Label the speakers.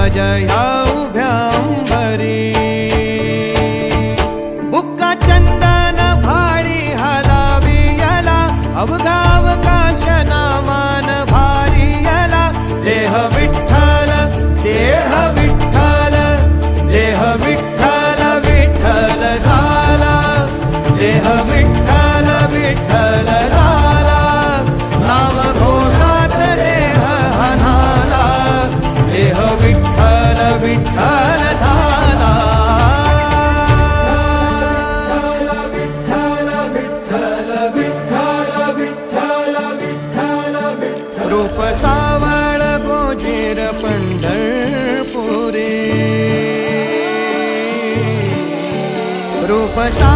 Speaker 1: राजया उभ्या अंबरी बुक्का चंदन भारी हलावी याला अवघा अवकाश नामान भारी याला देह विठ्ठल देह विठ्ठल देह विठ्ठल विठ्ठल झाला देह विठ्ठल विठ्ठल झाला नाम घोषात देह हनाला देह विठ्ठल विठ्ठल झाला विठ्ठल विठ्ठल विठ्ठल विठ्ठल विठ्ठल विठ्ठल रूप सावळ गोजीर पंढरपुरी रूप सा